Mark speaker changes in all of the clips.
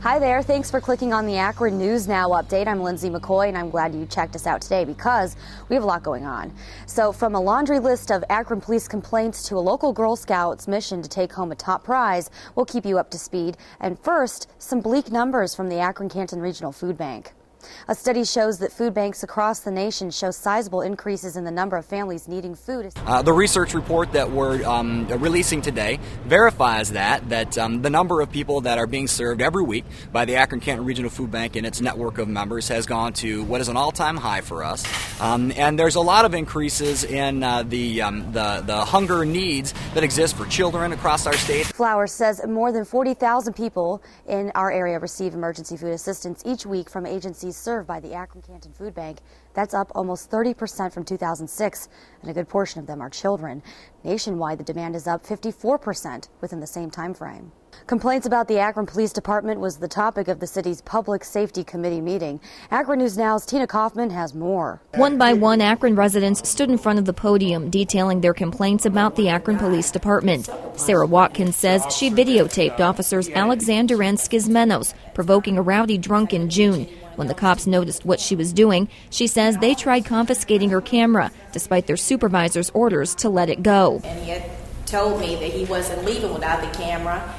Speaker 1: Hi there, thanks for clicking on the Akron News Now update. I'm Lindsay McCoy and I'm glad you checked us out today because we have a lot going on. So from a laundry list of Akron police complaints to a local Girl Scouts mission to take home a top prize, we'll keep you up to speed. And first, some bleak numbers from the Akron-Canton Regional Food Bank. A study shows that food banks across the nation show sizable increases in the number of families needing food.
Speaker 2: The research report that we're releasing today verifies that the number of people that are being served every week by the Akron-Canton Regional Food Bank and its network of members has gone to what is an all-time high for us. And there's a lot of increases in the hunger needs that exist for children across our state.
Speaker 1: Flowers says more than 40,000 people in our area receive emergency food assistance each week from agencies served by the Akron-Canton Food Bank. That's up almost 30% from 2006, and a good portion of them are children. Nationwide, the demand is up 54% within the same time frame. Complaints about the Akron Police Department was the topic of the city's Public Safety Committee meeting. Akron News Now's Tina Kaufman has more.
Speaker 3: One by one, Akron residents stood in front of the podium detailing their complaints about the Akron Police Department. Sarah Watkins says she videotaped officers Alexander and Skizmenos provoking a rowdy drunk in June. When the cops noticed what she was doing, she says they tried confiscating her camera, despite their supervisor's orders to let it go.
Speaker 4: And he had told me that he wasn't leaving without the camera,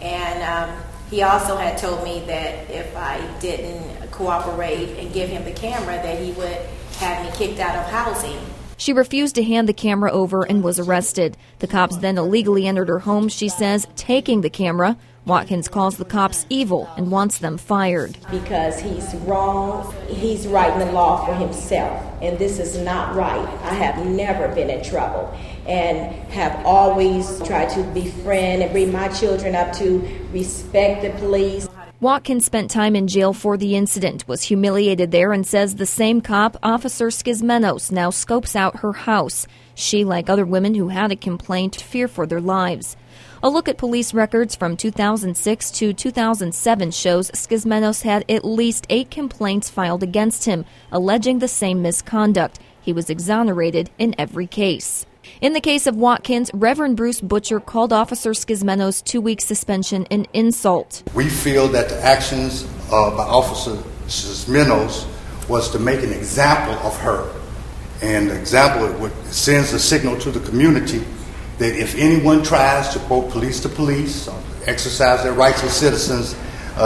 Speaker 4: and he also had told me that if I didn't cooperate and give him the camera, that he would have me kicked out of housing.
Speaker 3: She refused to hand the camera over and was arrested. The cops then illegally entered her home, she says, taking the camera. Watkins calls the cops evil and wants them fired.
Speaker 4: Because he's wrong, he's writing the law for himself, and this is not right. I have never been in trouble and have always tried to befriend and bring my children up to respect the police.
Speaker 3: Watkins spent time in jail for the incident, was humiliated there, and says the same cop, Officer Skizmenos, now scopes out her house. She, like other women who had a complaint, fear for their lives. A look at police records from 2006 to 2007 shows Skizmenos had at least 8 complaints filed against him, alleging the same misconduct. He was exonerated in every case. In the case of Watkins, Reverend Bruce Butcher called Officer Skizmenos' 2-week suspension an insult.
Speaker 5: We feel that the actions by Officer Skizmenos was to make an example of her. And the example sends a signal to the community that if anyone tries to quote police to police or exercise their rights as citizens,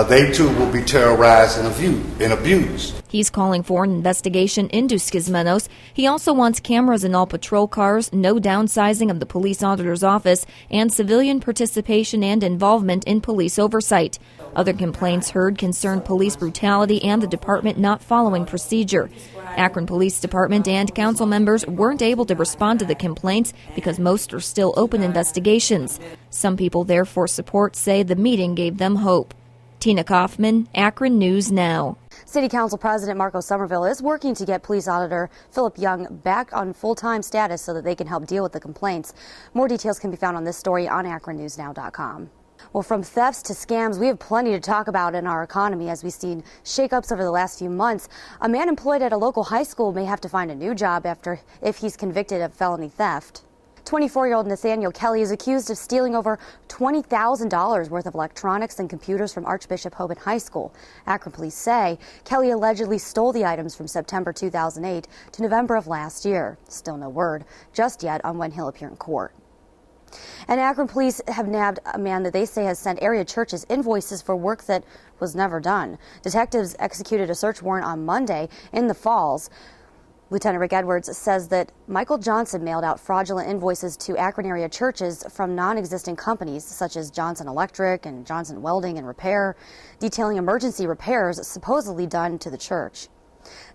Speaker 5: they too will be terrorized and abused.
Speaker 3: He's calling for an investigation into Skizmenos. He also wants cameras in all patrol cars, no downsizing of the police auditor's office, and civilian participation and involvement in police oversight. Other complaints heard concerned police brutality and the department not following procedure. Akron Police Department and council members weren't able to respond to the complaints because most are still open investigations. Some people there for support say the meeting gave them hope. Tina Kaufman, Akron News Now.
Speaker 1: City Council President Marco Somerville is working to get Police Auditor Philip Young back on full-time status so that they can help deal with the complaints. More details can be found on this story on AkronNewsNow.com. Well, from thefts to scams, we have plenty to talk about in our economy as we've seen shakeups over the last few months. A man employed at a local high school may have to find a new job if he's convicted of felony theft. 24-year-old Nathaniel Kelly is accused of stealing over $20,000 worth of electronics and computers from Archbishop Hoban High School. Akron police say Kelly allegedly stole the items from September 2008 to November of last year. Still no word just yet on when he'll appear in court. And Akron police have nabbed a man that they say has sent area churches invoices for work that was never done. Detectives executed a search warrant on Monday in the Falls. Lieutenant Rick Edwards says that Michael Johnson mailed out fraudulent invoices to Akron area churches from non-existing companies such as Johnson Electric and Johnson Welding and Repair, detailing emergency repairs supposedly done to the church.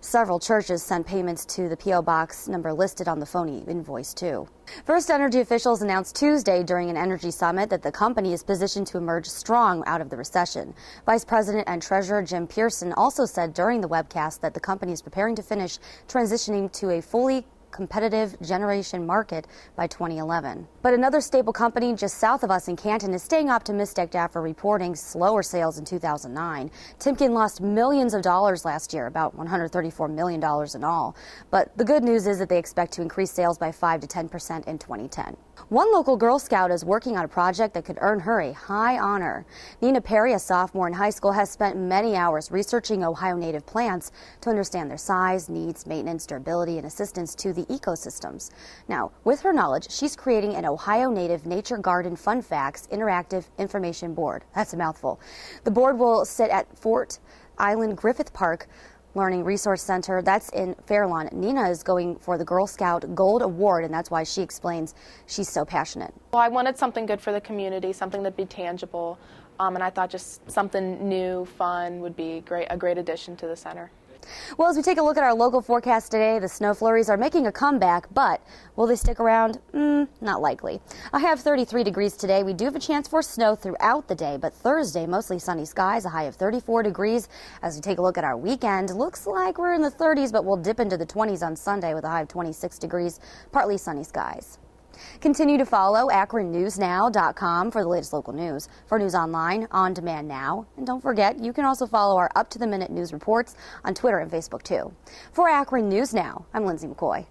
Speaker 1: Several churches sent payments to the P.O. Box number listed on the phony invoice, too. First Energy officials announced Tuesday during an energy summit that the company is positioned to emerge strong out of the recession. Vice President and Treasurer Jim Pearson also said during the webcast that the company is preparing to finish transitioning to a fully competitive generation market by 2011. But another staple company just south of us in Canton is staying optimistic after reporting slower sales in 2009. Timken lost millions of dollars last year, about $134 million in all. But the good news is that they expect to increase sales by 5 to 10% in 2010. One local Girl Scout is working on a project that could earn her a high honor. Nina Perry, a sophomore in high school, has spent many hours researching Ohio native plants to understand their size, needs, maintenance, durability, and assistance to the ecosystems. Now, with her knowledge, she's creating an Ohio native nature garden fun facts interactive information board. That's a mouthful. The board will sit at Fort Island Griffith Park Learning Resource Center. That's in Fairlawn. Nina is going for the Girl Scout Gold Award, and that's why she explains she's so passionate.
Speaker 6: Well, I wanted something good for the community, something that'd be tangible, and I thought just something new, fun would be a great addition to the center.
Speaker 1: Well, as we take a look at our local forecast today, the snow flurries are making a comeback, but will they stick around? Not likely. A high of 33 degrees today. We do have a chance for snow throughout the day, but Thursday, mostly sunny skies, a high of 34 degrees. As we take a look at our weekend, looks like we're in the 30s, but we'll dip into the 20s on Sunday with a high of 26 degrees, partly sunny skies. Continue to follow AkronNewsNow.com for the latest local news. For news online, on demand now. And don't forget, you can also follow our up-to-the-minute news reports on Twitter and Facebook, too. For Akron News Now, I'm Lindsay McCoy.